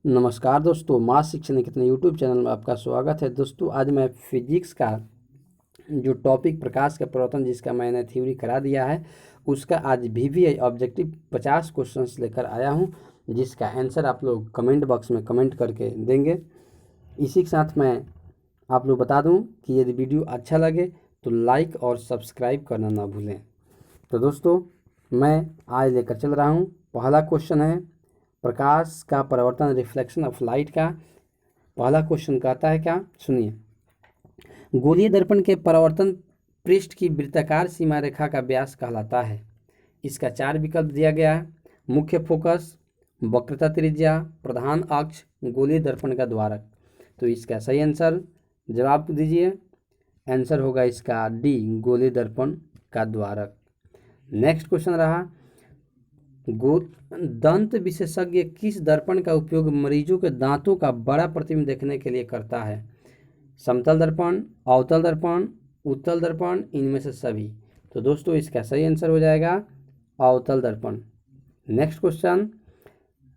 नमस्कार दोस्तों, मास शिक्षा निकेतन यूट्यूब चैनल में आपका स्वागत है। दोस्तों, आज मैं फिजिक्स का जो टॉपिक प्रकाश का प्रवर्तन जिसका मैंने थ्योरी करा दिया है उसका आज VVI ऑब्जेक्टिव 50 क्वेश्चंस लेकर आया हूं, जिसका आंसर आप लोग कमेंट बॉक्स में कमेंट करके देंगे। इसी के साथ मैं आप लोग बता दूं कि यदि वीडियो अच्छा लगे तो लाइक और सब्सक्राइब करना ना भूलें। तो दोस्तों, मैं आज लेकर चल रहा हूँ। पहला क्वेश्चन है प्रकाश का परावर्तन, रिफ्लेक्शन ऑफ लाइट का। पहला क्वेश्चन कहता है क्या, सुनिए। गोलीय दर्पण के परावर्तन पृष्ठ की वृत्ताकार सीमा रेखा का व्यास कहलाता है। इसका 4 विकल्प दिया गया है। मुख्य फोकस, वक्रता त्रिज्या, प्रधान अक्ष, गोलीय दर्पण का द्वारक। तो इसका सही आंसर जवाब दीजिए। आंसर होगा इसका डी, गोलीय दर्पण का द्वारक। नेक्स्ट क्वेश्चन रहा, दंत विशेषज्ञ किस दर्पण का उपयोग मरीजों के दांतों का बड़ा प्रतिबिंब देखने के लिए करता है? समतल दर्पण, अवतल दर्पण, उत्तल दर्पण, इनमें से सभी। तो दोस्तों, इसका सही आंसर हो जाएगा अवतल दर्पण। नेक्स्ट क्वेश्चन,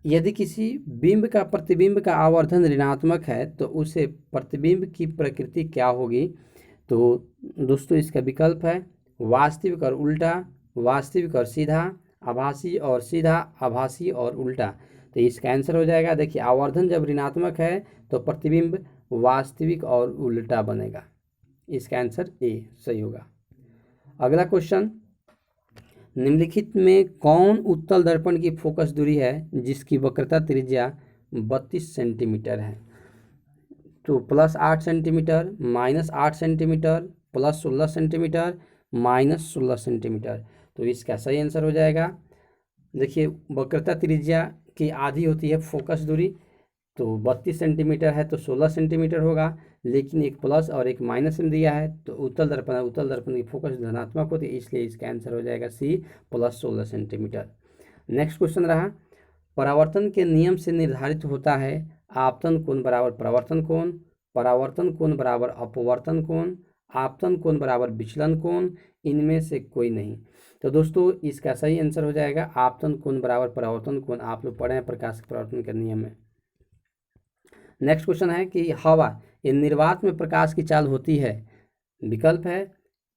यदि किसी बिंब का प्रतिबिंब का आवर्धन ऋणात्मक है तो उसे प्रतिबिंब की प्रकृति क्या होगी? तो दोस्तों, इसका विकल्प है वास्तविक और उल्टा, वास्तविक और सीधा, आभासी और सीधा, आभासी और उल्टा। तो इसका आंसर हो जाएगा, देखिए, आवर्धन जब ऋणात्मक है तो प्रतिबिंब वास्तविक और उल्टा बनेगा। इसका आंसर ए सही होगा। अगला क्वेश्चन, निम्नलिखित में कौन उत्तल दर्पण की फोकस दूरी है जिसकी वक्रता त्रिज्या 32 सेंटीमीटर है? तो +8 सेंटीमीटर, -8 सेंटीमीटर, +16 सेंटीमीटर, -16 सेंटीमीटर। तो इसका सही आंसर हो जाएगा, देखिए, वक्रता त्रिज्या की आधी होती है फोकस दूरी, तो 32 सेंटीमीटर है तो 16 सेंटीमीटर होगा, लेकिन एक प्लस और एक माइनस में दिया है तो उत्तल दर्पण की फोकस धनात्मक होती है, इसलिए इसका आंसर हो जाएगा सी, +16 सेंटीमीटर। नेक्स्ट क्वेश्चन रहा, परावर्तन के नियम से निर्धारित होता है आपतन कोण बराबर परावर्तन कोण, परावर्तन कोण बराबर अपवर्तन कोण, आपतन कोण बराबर विचलन कोण, इनमें से कोई नहीं। तो दोस्तों, इसका सही आंसर हो जाएगा आपतन कोण बराबर परावर्तन कोण। आप लोग पढ़े हैं प्रकाश के परावर्तन के नियम में। नेक्स्ट क्वेश्चन है कि हवा या निर्वात में प्रकाश की चाल होती है। विकल्प है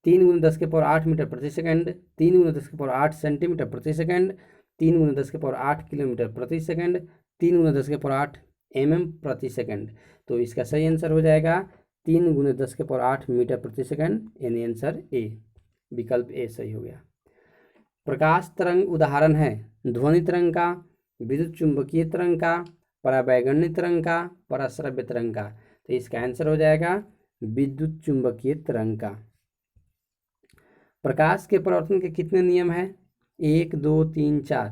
3 × 10⁸ मीटर प्रति सेकंड, 3 × 10⁸ सेंटीमीटर प्रति सेकंड, 3 × 10⁸ किलोमीटर प्रति सेकंड, 3 × 10⁸ mm प्रति सेकंड। तो इसका सही आंसर हो जाएगा 3 × 10⁸ मीटर प्रति सेकंड, यानी आंसर ए, विकल्प ए सही हो गया। प्रकाश तरंग उदाहरण है ध्वनि तरंग का, विद्युत चुंबकीय तरंग का, पराबैंगनी तरंग का, पराश्रव्य तरंग का। तो इसका आंसर हो जाएगा विद्युत चुंबकीय तरंग का। प्रकाश के परावर्तन के कितने नियम हैं? 1, 2, 3, 4।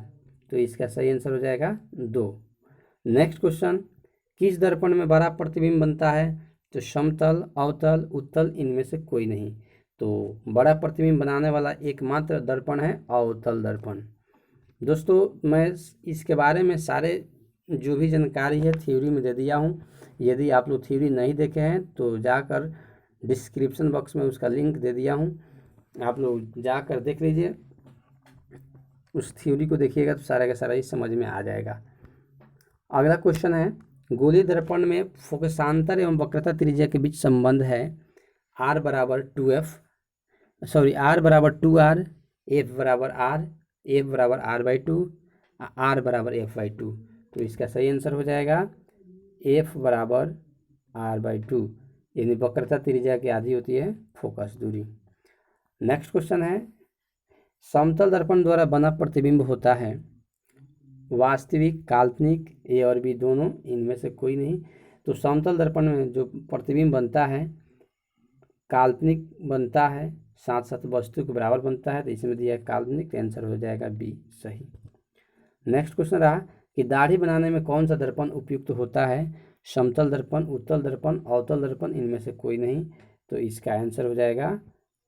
तो इसका सही आंसर हो जाएगा 2। नेक्स्ट क्वेश्चन, किस दर्पण में बड़ा प्रतिबिंब बनता है? तो समतल, अवतल, उत्तल, इनमें से कोई नहीं। तो बड़ा प्रतिबिंब बनाने वाला एकमात्र दर्पण है अवतल दर्पण। दोस्तों, मैं इसके बारे में सारे जो भी जानकारी है थ्योरी में दे दिया हूँ। यदि आप लोग थ्योरी नहीं देखे हैं तो जाकर डिस्क्रिप्शन बॉक्स में उसका लिंक दे दिया हूँ, आप लोग जाकर देख लीजिए, उस थ्योरी को देखिएगा तो सारा का सारा ही समझ में आ जाएगा। अगला क्वेश्चन है, गोलीय दर्पण में फोकसांतर एवं वक्रता त्रिज्या के बीच संबंध है R बराबर 2R, F बराबर R, F बराबर R/2, R बराबर F/2। तो इसका सही आंसर हो जाएगा F बराबर R/2, यानी वक्रता त्रिज्या की आधी होती है फोकस दूरी। नेक्स्ट क्वेश्चन है, समतल दर्पण द्वारा बना प्रतिबिंब होता है वास्तविक, काल्पनिक, ए और बी दोनों, इनमें से कोई नहीं। तो समतल दर्पण में जो प्रतिबिंब बनता है काल्पनिक बनता है, साथ साथ वस्तु के बराबर बनता है, तो इसमें दिया है काल्पनिक, तो आंसर हो जाएगा बी सही। नेक्स्ट क्वेश्चन रहा कि दाढ़ी बनाने में कौन सा दर्पण उपयुक्त होता है? समतल दर्पण, उत्तल दर्पण, अवतल दर्पण, इनमें से कोई नहीं। तो इसका आंसर हो जाएगा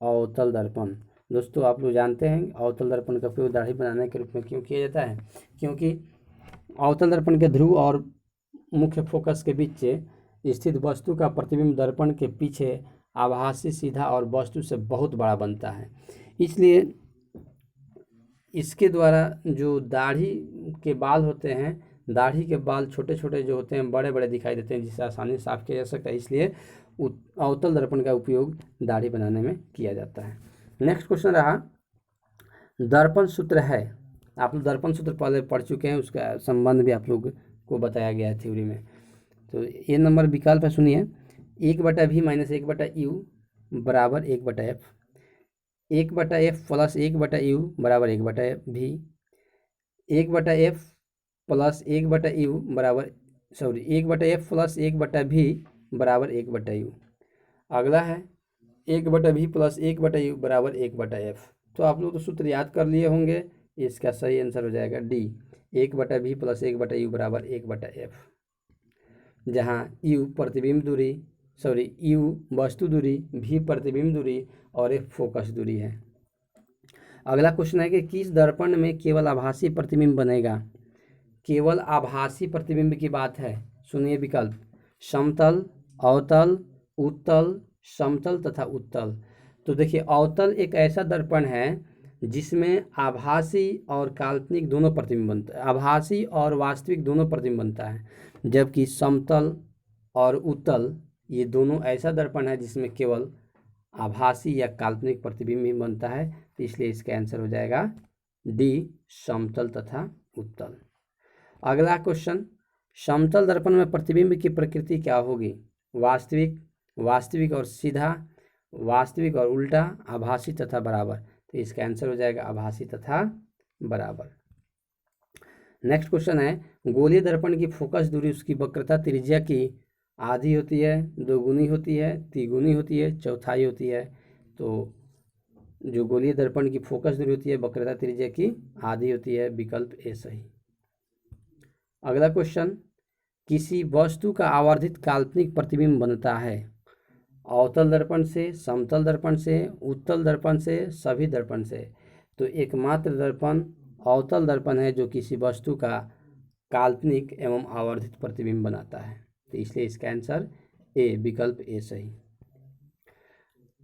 अवतल दर्पण। दोस्तों, आप लोग जानते हैं अवतल दर्पण का उपयोग दाढ़ी बनाने के रूप में क्यों किया जाता है? क्योंकि अवतल दर्पण के ध्रुव और मुख्य फोकस के बीच स्थित वस्तु का प्रतिबिंब दर्पण के पीछे आभासी, सीधा और वस्तु से बहुत बड़ा बनता है, इसलिए इसके द्वारा जो दाढ़ी के बाल होते हैं दाढ़ी के बाल छोटे छोटे जो होते हैं बड़े बड़े दिखाई देते हैं, जिसे आसानी से साफ किया जा सकता है, इसलिए अवतल दर्पण का उपयोग दाढ़ी बनाने में किया जाता है। नेक्स्ट क्वेश्चन रहा, दर्पण सूत्र है। आप लोग दर्पण सूत्र पहले पढ़ चुके हैं, उसका संबंध भी आप लोग को बताया गया है थ्योरी में। तो ये नंबर विकल्प है, सुनिए, 1/v माइनस 1/u बराबर 1/f, 1/f प्लस 1/u बराबर 1/v, 1/f प्लस 1/u बराबर 1/f प्लस 1/v बराबर 1/u। अगला है 1/v प्लस 1/u बराबर 1/f। तो आप लोग तो सूत्र याद कर लिए होंगे, इसका सही आंसर हो जाएगा डी, 1/v प्लस 1/u बराबर 1/f, जहाँ u प्रतिबिंब दूरी u वस्तु दूरी, v प्रतिबिंब दूरी और f फोकस दूरी है। अगला क्वेश्चन है कि किस दर्पण में केवल आभासी प्रतिबिंब बनेगा। केवल आभासी प्रतिबिंब की बात है, सुनिए विकल्प, समतल, अवतल, उत्तल, समतल तथा उत्तल। तो देखिए, अवतल एक ऐसा दर्पण है जिसमें आभासी और काल्पनिक दोनों प्रतिबिंब बनता है, आभासी और वास्तविक दोनों प्रतिबिंब बनता है, जबकि समतल और उत्तल ये दोनों ऐसा दर्पण है जिसमें केवल आभासी या काल्पनिक प्रतिबिंब ही बनता है। तो इसलिए इसका आंसर हो जाएगा डी, समतल तथा उत्तल। अगला क्वेश्चन, समतल दर्पण में प्रतिबिंब की प्रकृति क्या होगी। वास्तविक, वास्तविक और सीधा, वास्तविक और उल्टा, आभासी तथा बराबर। तो इसका आंसर हो जाएगा आभासी तथा बराबर। नेक्स्ट क्वेश्चन है, गोलीय दर्पण की फोकस दूरी उसकी वक्रता त्रिज्या की आधी होती है, दोगुनी होती है, तिगुनी होती है, चौथाई होती है। तो जो गोलीय दर्पण की फोकस दूरी होती है वक्रता त्रिज्या की आधी होती है, विकल्प ए सही। अगला क्वेश्चन, किसी वस्तु का आवर्धित काल्पनिक प्रतिबिंब बनता है। अवतल दर्पण से, समतल दर्पण से, उत्तल दर्पण से, सभी दर्पण से। तो एकमात्र दर्पण अवतल दर्पण है जो किसी वस्तु का काल्पनिक एवं आवर्धित प्रतिबिंब बनाता है। तो इसलिए इसका आंसर ए, विकल्प ए सही।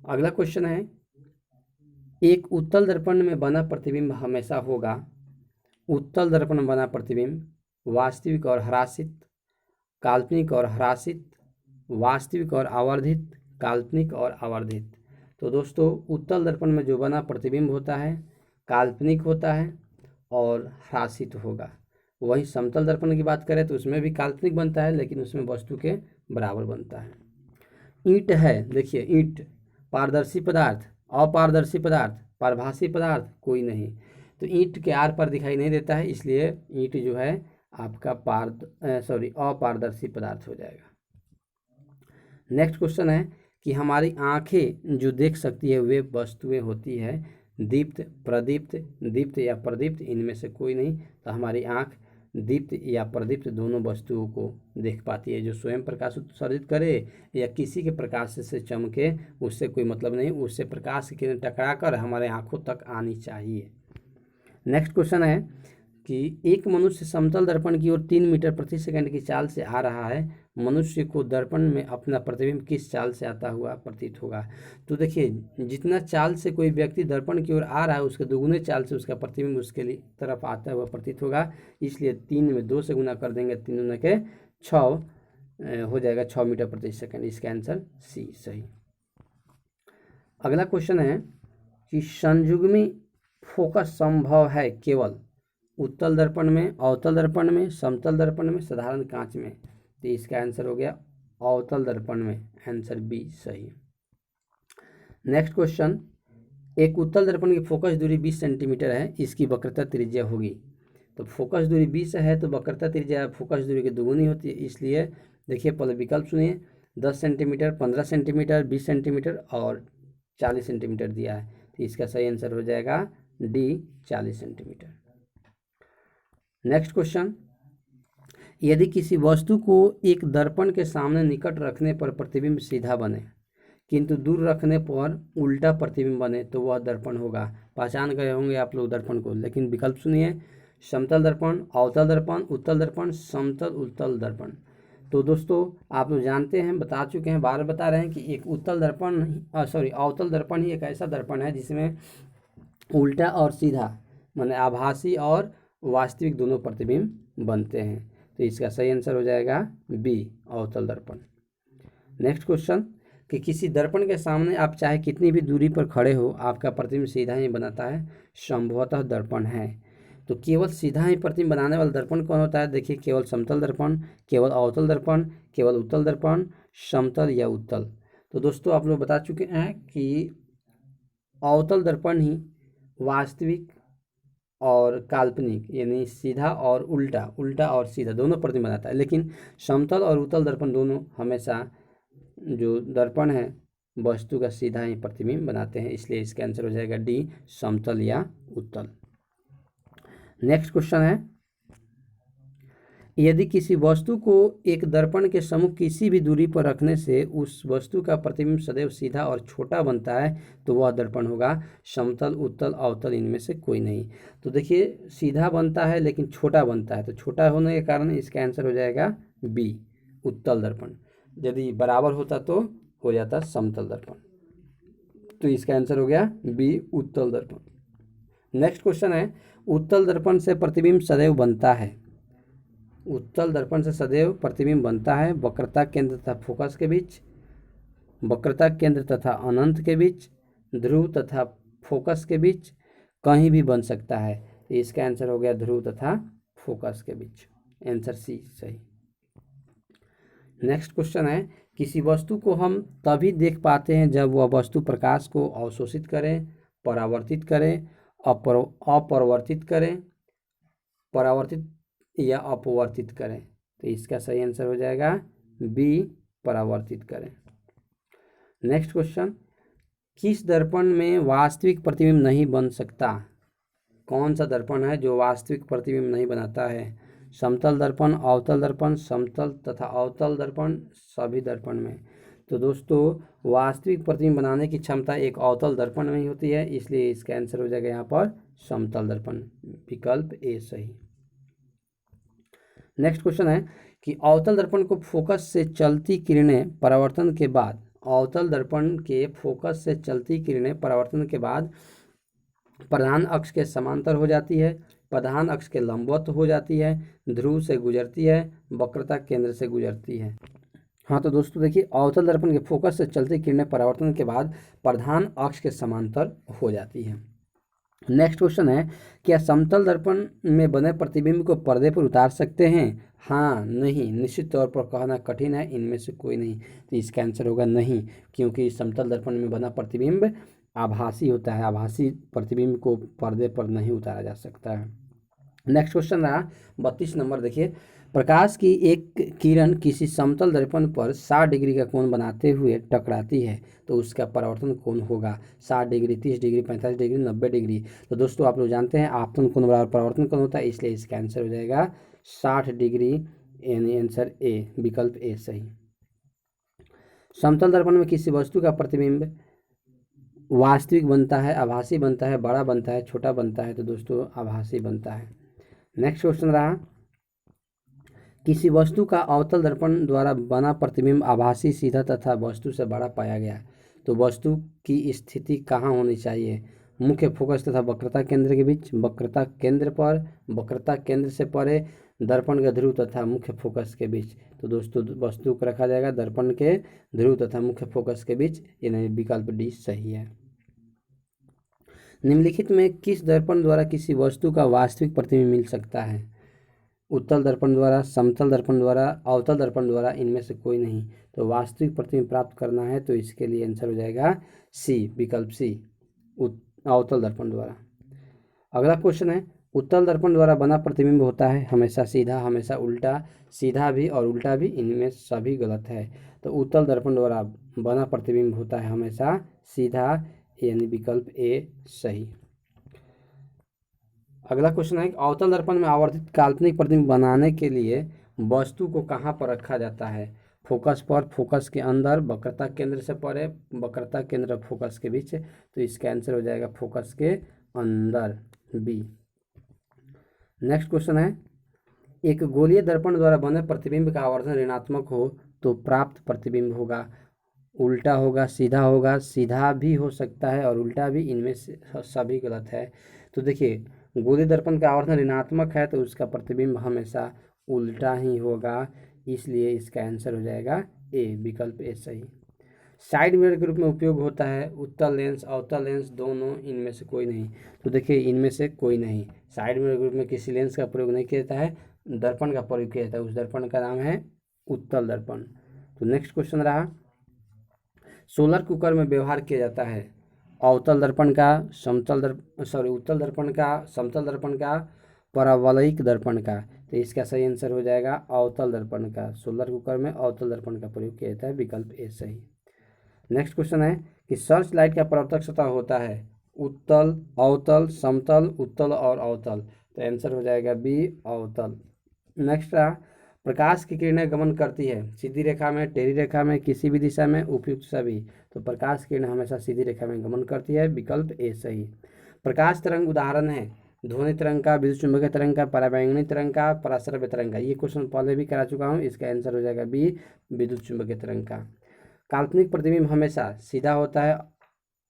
अगला क्वेश्चन है, एक उत्तल दर्पण में बना प्रतिबिंब हमेशा होगा। उत्तल दर्पण में बना प्रतिबिंब वास्तविक और ह्रासित, काल्पनिक और ह्रासित, वास्तविक और आवर्धित, काल्पनिक और आवर्धित। तो दोस्तों, उत्तल दर्पण में जो बना प्रतिबिंब होता है काल्पनिक होता है और ह्रासित होगा। वहीं समतल दर्पण की बात करें तो उसमें भी काल्पनिक बनता है, लेकिन उसमें वस्तु के बराबर बनता है। ईंट है, देखिए ईंट पारदर्शी पदार्थ, अपारदर्शी पदार्थ, पारभासी पदार्थ कोई नहीं। तो ईंट के आर पर दिखाई नहीं देता है, इसलिए ईंट जो है आपका अपारदर्शी पदार्थ हो जाएगा। नेक्स्ट क्वेश्चन है कि हमारी आंखें जो देख सकती है वे वस्तुएं होती है दीप्त, प्रदीप्त, दीप्त या प्रदीप्त, इनमें से कोई नहीं। तो हमारी आंख दीप्त या प्रदीप्त दोनों वस्तुओं को देख पाती है। जो स्वयं प्रकाश उत्सर्जित करे या किसी के प्रकाश से चमके, उससे कोई मतलब नहीं, उससे प्रकाश की किरण टकरा कर हमारे आंखों तक आनी चाहिए। नेक्स्ट क्वेश्चन है कि एक मनुष्य समतल दर्पण की ओर 3 मीटर प्रति सेकंड की चाल से आ रहा है। मनुष्य को दर्पण में अपना प्रतिबिंब किस चाल से आता हुआ प्रतीत होगा। तो देखिए, जितना चाल से कोई व्यक्ति दर्पण की ओर आ रहा है उसके दुगुने चाल से उसका प्रतिबिंब उसके लिए तरफ आता हुआ प्रतीत होगा। इसलिए 3 में 2 से गुना कर देंगे, 3 दूना के 6 हो जाएगा, 6 मीटर प्रति सेकंड। इसका आंसर सी सही। अगला क्वेश्चन है कि संयुग्मी फोकस संभव है केवल उत्तल दर्पण में, अवतल दर्पण में, समतल दर्पण में, साधारण कांच में। तो इसका आंसर हो गया अवतल दर्पण में, आंसर बी सही। नेक्स्ट क्वेश्चन, एक उत्तल दर्पण की फोकस दूरी 20 सेंटीमीटर है, इसकी वक्रता त्रिज्या होगी। तो फोकस दूरी 20 है तो वक्रता त्रिज्या फोकस दूरी की दोगुनी होती है। इसलिए देखिए, पहले विकल्प सुनिए, 10 सेंटीमीटर, 15 सेंटीमीटर, 20 सेंटीमीटर और 40 सेंटीमीटर दिया है। तो इसका सही आंसर हो जाएगा डी, 40 सेंटीमीटर। नेक्स्ट क्वेश्चन, यदि किसी वस्तु को एक दर्पण के सामने निकट रखने पर प्रतिबिंब सीधा बने किंतु दूर रखने पर उल्टा प्रतिबिंब बने तो वह दर्पण होगा। पहचान गए होंगे आप लोग दर्पण को, लेकिन विकल्प सुनिए, समतल दर्पण, अवतल दर्पण, उत्तल दर्पण, समतल उत्तल दर्पण। तो दोस्तों, आप लोग जानते हैं, बता चुके हैं, बार बता रहे हैं कि एक उत्तल दर्पण अवतल दर्पण ही एक ऐसा दर्पण है जिसमें उल्टा और सीधा माने आभासी और वास्तविक दोनों प्रतिबिंब बनते हैं। तो इसका सही आंसर हो जाएगा बी, अवतल दर्पण। नेक्स्ट क्वेश्चन कि किसी दर्पण के सामने आप चाहे कितनी भी दूरी पर खड़े हो, आपका प्रतिबिंब सीधा ही बनाता है, संभवतः दर्पण है। तो केवल सीधा ही प्रतिबिंब बनाने वाला दर्पण कौन होता है? देखिए, केवल समतल दर्पण, केवल अवतल दर्पण, केवल उत्तल दर्पण, समतल या उत्तल। तो दोस्तों आप लोग बता चुके हैं कि अवतल दर्पण ही वास्तविक और काल्पनिक यानी सीधा और उल्टा, उल्टा और सीधा दोनों प्रतिबिंब बनाता है, लेकिन समतल और उत्तल दर्पण दोनों हमेशा जो दर्पण है वस्तु का सीधा ही प्रतिबिंब बनाते हैं, इसलिए इसका आंसर हो जाएगा डी, समतल या उत्तल। नेक्स्ट क्वेश्चन है, यदि किसी वस्तु को एक दर्पण के सम्मुख किसी भी दूरी पर रखने से उस वस्तु का प्रतिबिंब सदैव सीधा और छोटा बनता है तो वह दर्पण होगा। समतल, उत्तल, अवतल इनमें से कोई नहीं। तो देखिए, सीधा बनता है लेकिन छोटा बनता है, तो छोटा होने के कारण इसका आंसर हो जाएगा बी, उत्तल दर्पण। यदि बराबर होता तो हो जाता समतल दर्पण, तो इसका आंसर हो गया बी, उत्तल दर्पण। नेक्स्ट क्वेश्चन है, उत्तल दर्पण से प्रतिबिंब सदैव बनता है। उत्तल दर्पण से सदैव प्रतिबिंब बनता है वक्रता केंद्र तथा फोकस के बीच, वक्रता केंद्र तथा अनंत के बीच, ध्रुव तथा फोकस के बीच, कहीं भी बन सकता है। तो इसका आंसर हो गया ध्रुव तथा फोकस के बीच, आंसर सी सही। नेक्स्ट क्वेश्चन है, किसी वस्तु को हम तभी देख पाते हैं जब वह वस्तु प्रकाश को अवशोषित करें, परावर्तित करें, अपरावर्तित करें, परावर्तित या अपवर्तित करें। तो इसका सही आंसर हो जाएगा बी, परावर्तित करें। नेक्स्ट क्वेश्चन, किस दर्पण में वास्तविक प्रतिबिंब नहीं बन सकता? कौन सा दर्पण है जो वास्तविक प्रतिबिंब नहीं बनाता है? समतल दर्पण, अवतल दर्पण, समतल तथा अवतल दर्पण, सभी दर्पण में। तो दोस्तों वास्तविक प्रतिबिंब बनाने की क्षमता एक अवतल दर्पण में ही होती है, इसलिए इसका आंसर हो जाएगा यहाँ पर समतल दर्पण, विकल्प ए सही। नेक्स्ट क्वेश्चन है कि अवतल दर्पण को फोकस से चलती किरणें परावर्तन के बाद, अवतल दर्पण के फोकस से चलती किरणें परावर्तन के बाद प्रधान अक्ष के समांतर हो जाती है, प्रधान अक्ष के लंबवत हो जाती है, ध्रुव से गुजरती है, वक्रता केंद्र से गुजरती है। हाँ तो दोस्तों देखिए, अवतल दर्पण के फोकस से चलती किरणें परावर्तन के बाद प्रधान अक्ष के समांतर हो जाती है। नेक्स्ट क्वेश्चन है, क्या समतल दर्पण में बने प्रतिबिंब को पर्दे पर उतार सकते हैं? हाँ, नहीं, निश्चित तौर पर कहना कठिन है, इनमें से कोई नहीं। तो इसका आंसर होगा नहीं, क्योंकि समतल दर्पण में बना प्रतिबिंब आभासी होता है, आभासी प्रतिबिंब को पर्दे पर नहीं उतारा जा सकता है। नेक्स्ट क्वेश्चन रहा 32 नंबर, देखिए, प्रकाश की एक किरण किसी समतल दर्पण पर 60 डिग्री का कोण बनाते हुए टकराती है तो उसका परावर्तन कोण होगा 60 डिग्री, 30 डिग्री, 45 डिग्री, 90 डिग्री। तो दोस्तों आप लोग जानते हैं आपतन कोण बराबर परावर्तन कोण होता है, इसलिए इसका आंसर हो जाएगा 60 डिग्री, यानी आंसर ए, विकल्प ए सही। समतल दर्पण में किसी वस्तु का प्रतिबिंब वास्तविक बनता है, आभासी बनता है, बड़ा बनता है, छोटा बनता है? तो दोस्तों आभासी बनता है। नेक्स्ट क्वेश्चन रहा, किसी वस्तु का अवतल दर्पण द्वारा बना प्रतिबिंब आभासी, सीधा तथा वस्तु से बड़ा पाया गया तो वस्तु की स्थिति कहाँ होनी चाहिए? मुख्य फोकस तथा वक्रता केंद्र के बीच, वक्रता केंद्र पर, वक्रता केंद्र से परे, दर्पण के ध्रुव तथा मुख्य फोकस के बीच। तो दोस्तों वस्तु को रखा जाएगा दर्पण के ध्रुव तथा मुख्य फोकस के बीच, यानी विकल्प डी सही है। निम्नलिखित में किस दर्पण द्वारा किसी वस्तु का वास्तविक प्रतिबिंब मिल सकता है? उत्तल दर्पण द्वारा, समतल दर्पण द्वारा, अवतल दर्पण द्वारा, इनमें से कोई नहीं। तो वास्तविक प्रतिबिंब प्राप्त करना है तो इसके लिए आंसर हो जाएगा सी, विकल्प सी, अवतल दर्पण द्वारा। अगला क्वेश्चन है, उत्तल दर्पण द्वारा बना प्रतिबिंब होता है हमेशा सीधा, हमेशा उल्टा, सीधा भी और उल्टा भी, इनमें सभी गलत है। तो उत्तल दर्पण द्वारा बना प्रतिबिंब होता है हमेशा सीधा, यानी विकल्प ए सही। अगला क्वेश्चन है, अवतल दर्पण में आवर्धित काल्पनिक प्रतिबिंब बनाने के लिए वस्तु को कहाँ पर रखा जाता है? फोकस पर, फोकस के अंदर, वक्रता केंद्र से परे, वक्रता केंद्र और फोकस के बीच। तो इसका आंसर हो जाएगा फोकस के अंदर, बी। नेक्स्ट क्वेश्चन है, एक गोलीय दर्पण द्वारा बने प्रतिबिंब का आवर्धन ऋणात्मक हो तो प्राप्त प्रतिबिंब होगा उल्टा होगा, सीधा होगा, सीधा भी हो सकता है और उल्टा भी, इनमें से सभी गलत है। तो देखिए, गोलीय दर्पण का आवर्धन ऋणात्मक है तो उसका प्रतिबिंब हमेशा उल्टा ही होगा, इसलिए इसका आंसर हो जाएगा ए, विकल्प ए सही। साइड मिरर के रूप में उपयोग होता है उत्तल लेंस अवतल लेंस दोनों, इनमें से कोई नहीं। तो देखिए इनमें से कोई नहीं, साइड मिरर के रूप में किसी लेंस का प्रयोग नहीं किया जाता है, दर्पण का प्रयोग किया जाता है, उस दर्पण का नाम है उत्तल दर्पण। तो नेक्स्ट क्वेश्चन रहा, सोलर कुकर में व्यवहार किया जाता है अवतल दर्पण का, उत्तल दर्पण का, समतल दर्पण का, परावलयिक दर्पण का। तो इसका सही आंसर हो जाएगा अवतल दर्पण का। सोलर कुकर में अवतल दर्पण का प्रयोग किया जाता है, विकल्प ए सही। नेक्स्ट क्वेश्चन है कि सर्च लाइट का परावर्तक सतह होता है उत्तल, अवतल, समतल, उत्तल और अवतल। तो आंसर हो जाएगा बी, अवतल। नेक्स्ट रहा, प्रकाश की किरणें गमन करती है सीधी रेखा में, टेढ़ी रेखा में, किसी भी दिशा में, उपयुक्त सभी। तो प्रकाश किरण हमेशा सीधी रेखा में गमन करती है, विकल्प ए सही। प्रकाश तरंग उदाहरण है ध्वनि तरंग का, विद्युत चुंबकीय तरंग का, पराबैंगनी तरंग का, पराश्रव्य तरंग का। ये क्वेश्चन पहले भी करा चुका हूँ, इसका आंसर हो जाएगा बी, विद्युत चुंबकीय तरंग का। काल्पनिक प्रतिबिंब हमेशा सीधा होता है,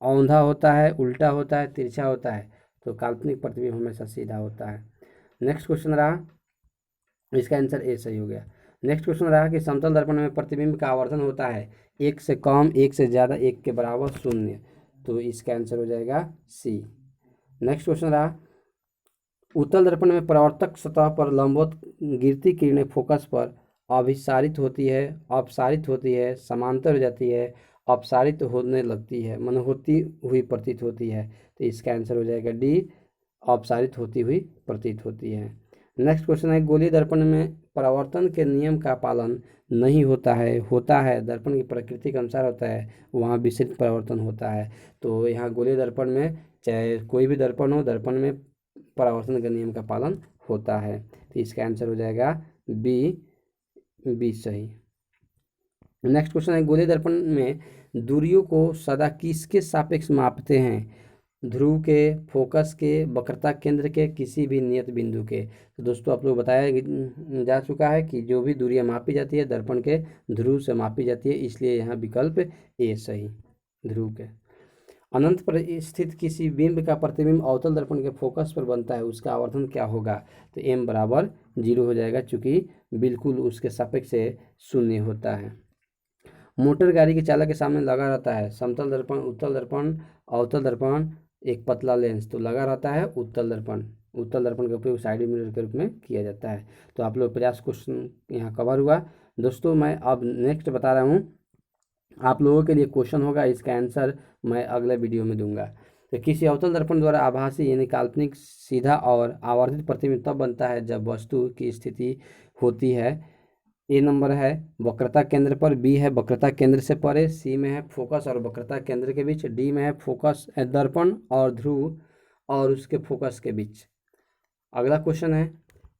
औंधा होता है, उल्टा होता है, तिरछा होता है। तो काल्पनिक प्रतिबिंब हमेशा सीधा होता है। नेक्स्ट क्वेश्चन रहा, इसका आंसर ए सही हो गया। नेक्स्ट क्वेश्चन रहा कि समतल दर्पण में प्रतिबिंब का आवर्धन होता है एक से कम, एक से ज़्यादा, एक के बराबर, शून्य। तो इसका आंसर हो जाएगा सी। नेक्स्ट क्वेश्चन रहा, उत्तल दर्पण में परावर्तक सतह पर लंबवत गिरती किरणें फोकस पर अभिसारित होती है, अपसारित होती है, समांतर हो जाती है, अपसारित होने लगती है, मन होती हुई प्रतीत होती है। तो इसका आंसर हो जाएगा डी, अपसारित होती हुई प्रतीत होती है। नेक्स्ट क्वेश्चन है, गोलीय दर्पण में परावर्तन के नियम का पालन नहीं होता है दर्पण की प्रकृति के अनुसार होता है, वहाँ विशिष्ट परावर्तन होता है। तो यहाँ गोलीय दर्पण में चाहे कोई भी दर्पण हो, दर्पण में परावर्तन के नियम का पालन होता है। तो इसका आंसर हो जाएगा बी, बी सही। नेक्स्ट क्वेश्चन है, गोलीय दर्पण में दूरियों को सदा किसके सापेक्ष मापते हैं? ध्रुव के, फोकस के, वक्रता केंद्र के, किसी भी नियत बिंदु के। तो दोस्तों आप लोग बताया जा चुका है कि जो भी दूरियां मापी जाती है दर्पण के ध्रुव से मापी जाती है, इसलिए यहाँ विकल्प ए सही, ध्रुव के। अनंत पर स्थित किसी बिंब का प्रतिबिंब अवतल दर्पण के फोकस पर बनता है, उसका आवर्धन क्या होगा? तो m बराबर 0 हो जाएगा, चूंकि बिल्कुल उसके सापेक्ष से शून्य होता है। मोटर गाड़ी के चालक के सामने लगा रहता है समतल दर्पण, उत्तल दर्पण, अवतल दर्पण, एक पतला लेंस। तो लगा रहता है उत्तल दर्पण। उत्तल दर्पण का उपयोग साइड मिरर के रूप में किया जाता है। तो आप लोग 50 क्वेश्चन यहाँ कवर हुआ। दोस्तों मैं अब नेक्स्ट बता रहा हूँ, आप लोगों के लिए क्वेश्चन होगा, इसका आंसर मैं अगले वीडियो में दूंगा। तो किसी अवतल दर्पण द्वारा आभासी यानी काल्पनिक सीधा और आवर्धित प्रतिबिंब तब बनता है जब वस्तु की स्थिति होती है, ए नंबर है वक्रता केंद्र पर, बी है वक्रता केंद्र से परे, सी में है फोकस और वक्रता केंद्र के बीच, डी में है फोकस दर्पण और ध्रुव और उसके फोकस के बीच। अगला क्वेश्चन है,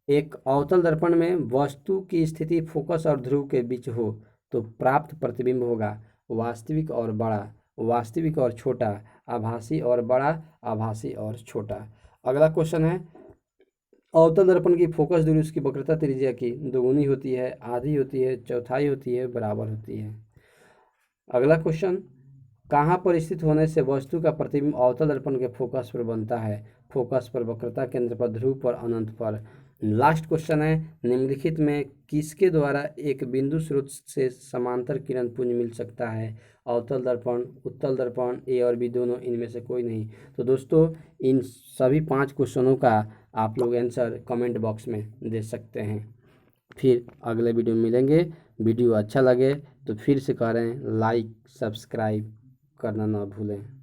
एक अवतल दर्पण में वस्तु की स्थिति फोकस और ध्रुव के बीच हो तो प्राप्त प्रतिबिंब होगा वास्तविक और बड़ा, वास्तविक और छोटा, आभासी और बड़ा, आभासी और छोटा। अगला क्वेश्चन है, अवतल दर्पण की फोकस दूरी उसकी वक्रता त्रिज्या की दोगुनी होती है, आधी होती है, चौथाई होती है, बराबर होती है। अगला क्वेश्चन, कहाँ पर स्थित होने से वस्तु का प्रतिबिंब अवतल दर्पण के फोकस पर बनता है? फोकस पर, वक्रता केंद्र पर, ध्रुव पर, अनंत पर। लास्ट क्वेश्चन है, निम्नलिखित में किसके द्वारा एक बिंदु स्रोत से समांतर किरण पुंज मिल सकता है? अवतल दर्पण, उत्तल दर्पण, ए और बी दोनों, इनमें से कोई नहीं। तो दोस्तों इन सभी 5 क्वेश्चनों का आप लोग आंसर कमेंट बॉक्स में दे सकते हैं। फिर अगले वीडियो में मिलेंगे। वीडियो अच्छा लगे तो फिर से करें लाइक, सब्सक्राइब करना ना भूलें।